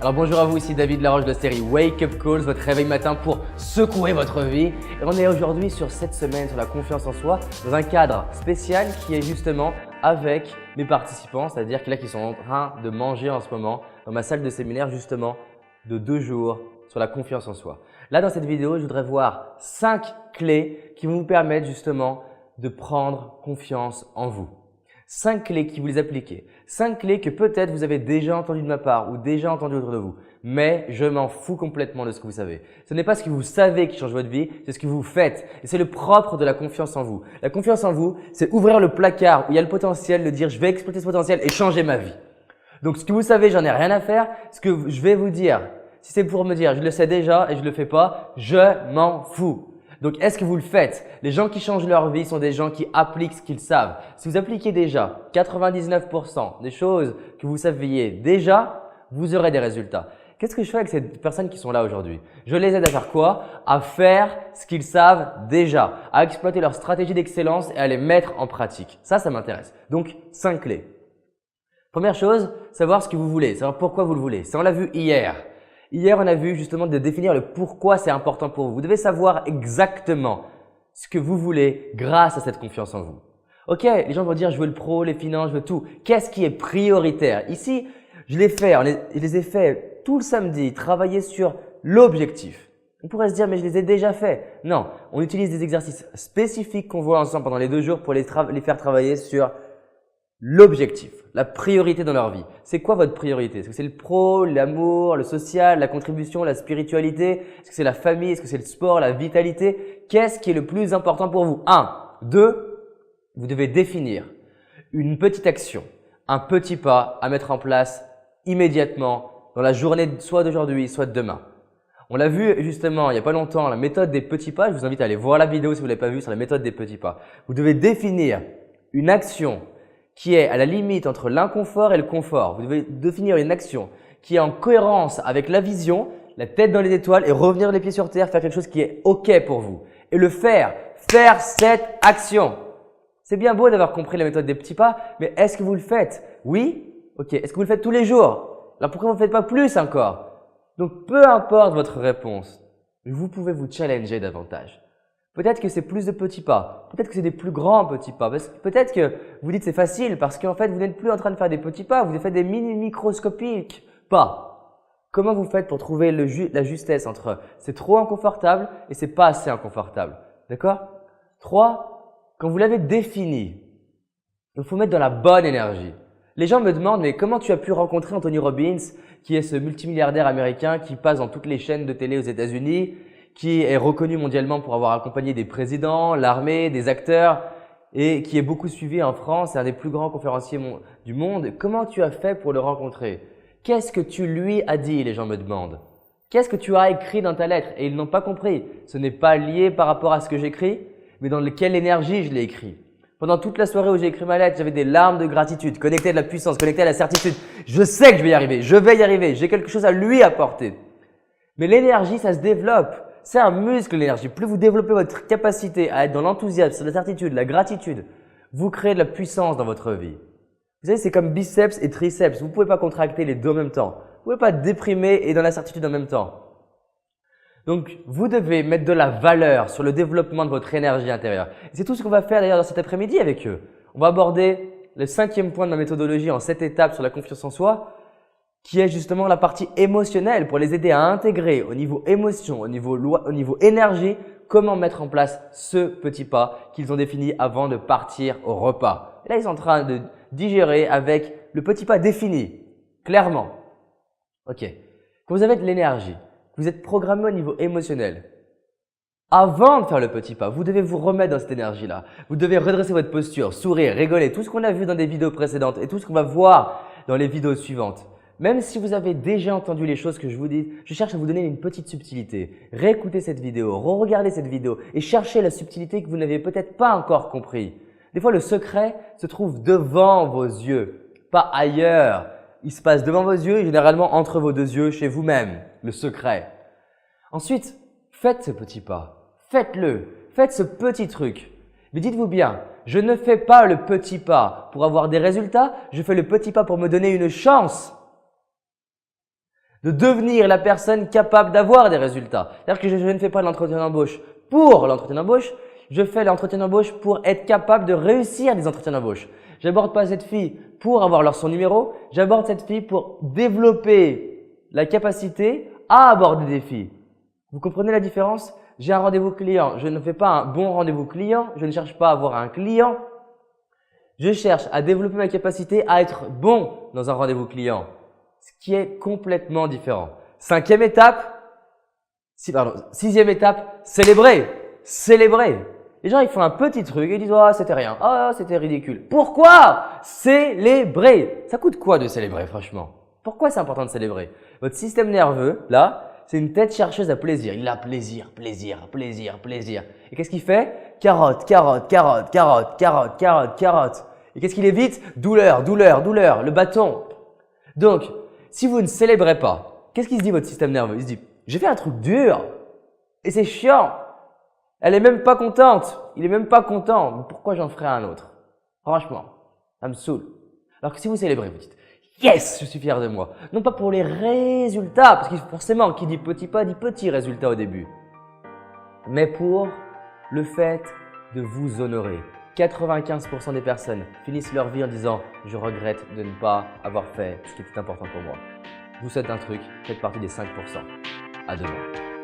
Alors bonjour à vous, ici David Laroche de la série Wake Up Calls, votre réveil matin pour secouer votre vie. Et on est aujourd'hui sur cette semaine sur la confiance en soi dans un cadre spécial qui est justement avec mes participants, c'est-à-dire là qui sont en train de manger en ce moment dans ma salle de séminaire justement de 2 jours sur la confiance en soi. Là dans cette vidéo, je voudrais voir 5 clés qui vont vous permettre justement de prendre confiance en vous. 5 clés qui vous les appliquez. 5 clés que peut-être vous avez déjà entendues de ma part ou déjà entendues autour de vous. Mais je m'en fous complètement de ce que vous savez. Ce n'est pas ce que vous savez qui change votre vie, c'est ce que vous faites. Et c'est le propre de la confiance en vous. La confiance en vous, c'est ouvrir le placard où il y a le potentiel de dire je vais exploiter ce potentiel et changer ma vie. Donc ce que vous savez, j'en ai rien à faire. Ce que je vais vous dire, si c'est pour me dire je le sais déjà et je le fais pas, je m'en fous. Donc, est-ce que vous le faites? Les gens qui changent leur vie sont des gens qui appliquent ce qu'ils savent. Si vous appliquez déjà 99% des choses que vous saviez déjà, vous aurez des résultats. Qu'est-ce que je fais avec ces personnes qui sont là aujourd'hui? Je les aide à faire quoi? À faire ce qu'ils savent déjà, à exploiter leur stratégie d'excellence et à les mettre en pratique. Ça m'intéresse. Donc, 5 clés. Première chose, savoir ce que vous voulez, savoir pourquoi vous le voulez. Ça, on l'a vu hier. Hier, on a vu justement de définir le pourquoi c'est important pour vous. Vous devez savoir exactement ce que vous voulez grâce à cette confiance en vous. Ok, les gens vont dire je veux le pro, les finances, je veux tout. Qu'est-ce qui est prioritaire? Ici, je les ai fait tout le samedi, travailler sur l'objectif. On pourrait se dire mais je les ai déjà faits. Non, on utilise des exercices spécifiques qu'on voit ensemble pendant les 2 jours pour les faire travailler sur l'objectif, la priorité dans leur vie. C'est quoi votre priorité? Est-ce que c'est le pro, l'amour, le social, la contribution, la spiritualité? Est-ce que c'est la famille? Est-ce que c'est le sport, la vitalité? Qu'est-ce qui est le plus important pour vous? 1. 2. Vous devez définir une petite action, un petit pas à mettre en place immédiatement dans la journée soit d'aujourd'hui, soit de demain. On l'a vu justement il n'y a pas longtemps, la méthode des petits pas. Je vous invite à aller voir la vidéo si vous ne l'avez pas vue sur la méthode des petits pas. Vous devez définir une action qui est à la limite entre l'inconfort et le confort. Vous devez définir une action qui est en cohérence avec la vision, la tête dans les étoiles et revenir les pieds sur terre, faire quelque chose qui est OK pour vous. Et le faire cette action. C'est bien beau d'avoir compris la méthode des petits pas, mais est-ce que vous le faites? Oui? OK. Est-ce que vous le faites tous les jours? Alors pourquoi vous ne faites pas plus encore? Donc peu importe votre réponse, vous pouvez vous challenger davantage. Peut-être que c'est plus de petits pas. Peut-être que c'est des plus grands petits pas. Peut-être que vous dites c'est facile parce qu'en fait, vous n'êtes plus en train de faire des petits pas. Vous faites des microscopiques pas. Comment vous faites pour trouver la justesse entre c'est trop inconfortable et c'est pas assez inconfortable? D'accord? 3. Quand vous l'avez défini, il faut mettre dans la bonne énergie. Les gens me demandent mais comment tu as pu rencontrer Anthony Robbins qui est ce multimilliardaire américain qui passe dans toutes les chaînes de télé aux États-Unis, qui est reconnu mondialement pour avoir accompagné des présidents, l'armée, des acteurs et qui est beaucoup suivi en France, c'est un des plus grands conférenciers du monde. Comment tu as fait pour le rencontrer? Qu'est-ce que tu lui as dit? Les gens me demandent. Qu'est-ce que tu as écrit dans ta lettre? Et ils n'ont pas compris. Ce n'est pas lié par rapport à ce que j'écris, mais dans quelle énergie je l'ai écrit. Pendant toute la soirée où j'ai écrit ma lettre, j'avais des larmes de gratitude, connectées à de la puissance, connectées à la certitude. Je sais que je vais y arriver, j'ai quelque chose à lui apporter. Mais l'énergie, ça se développe. C'est un muscle, l'énergie. Plus vous développez votre capacité à être dans l'enthousiasme, la certitude, la gratitude, vous créez de la puissance dans votre vie. Vous savez, c'est comme biceps et triceps. Vous ne pouvez pas contracter les deux en même temps. Vous ne pouvez pas déprimer et dans la certitude en même temps. Donc, vous devez mettre de la valeur sur le développement de votre énergie intérieure. Et c'est tout ce qu'on va faire d'ailleurs dans cet après-midi avec eux. On va aborder le 5e point de ma méthodologie en 7 étapes sur la confiance en soi, qui est justement la partie émotionnelle pour les aider à intégrer au niveau émotion, au niveau énergie, comment mettre en place ce petit pas qu'ils ont défini avant de partir au repas. Et là, ils sont en train de digérer avec le petit pas défini, clairement. OK. Quand vous avez de l'énergie, vous êtes programmé au niveau émotionnel. Avant de faire le petit pas, vous devez vous remettre dans cette énergie-là. Vous devez redresser votre posture, sourire, rigoler, tout ce qu'on a vu dans des vidéos précédentes et tout ce qu'on va voir dans les vidéos suivantes. Même si vous avez déjà entendu les choses que je vous dis, je cherche à vous donner une petite subtilité. Réécoutez cette vidéo, re-regardez cette vidéo et cherchez la subtilité que vous n'avez peut-être pas encore compris. Des fois, le secret se trouve devant vos yeux, pas ailleurs. Il se passe devant vos yeux et généralement entre vos 2 yeux, chez vous-même, le secret. Ensuite, faites ce petit pas. Faites-le. Faites ce petit truc. Mais dites-vous bien, je ne fais pas le petit pas pour avoir des résultats, je fais le petit pas pour me donner une chance de devenir la personne capable d'avoir des résultats. C'est-à-dire que je ne fais pas l'entretien d'embauche pour l'entretien d'embauche, je fais l'entretien d'embauche pour être capable de réussir des entretiens d'embauche. J'aborde pas cette fille pour avoir son numéro, j'aborde cette fille pour développer la capacité à aborder des filles. Vous comprenez la différence? J'ai un rendez-vous client, je ne fais pas un bon rendez-vous client, je ne cherche pas à avoir un client. Je cherche à développer ma capacité à être bon dans un rendez-vous client, ce qui est complètement différent. Sixième étape, célébrer. Célébrer. Les gens, ils font un petit truc et ils disent « Oh, c'était rien. Oh, c'était ridicule. » Pourquoi célébrer? Ça coûte quoi de célébrer, franchement? Pourquoi c'est important de célébrer? Votre système nerveux, là, c'est une tête chercheuse à plaisir. Il a plaisir, plaisir, plaisir, plaisir. Et qu'est-ce qu'il fait? Carotte, carotte, carotte, carotte, carotte, carotte, carotte. Et qu'est-ce qu'il évite? Douleur, douleur, douleur, le bâton. Donc, si vous ne célébrez pas, qu'est-ce qu'il se dit votre système nerveux? Il se dit « J'ai fait un truc dur et c'est chiant. Elle est même pas contente. Il est même pas content. Mais pourquoi j'en ferais un autre? Franchement, ça me saoule. » Alors que si vous célébrez, vous dites « Yes, je suis fier de moi. » Non pas pour les résultats, parce que forcément, qui dit petit pas dit petit résultat au début. Mais pour le fait de vous honorer. 95% des personnes finissent leur vie en disant « Je regrette de ne pas avoir fait ce qui était important pour moi. » Je vous souhaite un truc, faites partie des 5%. À demain.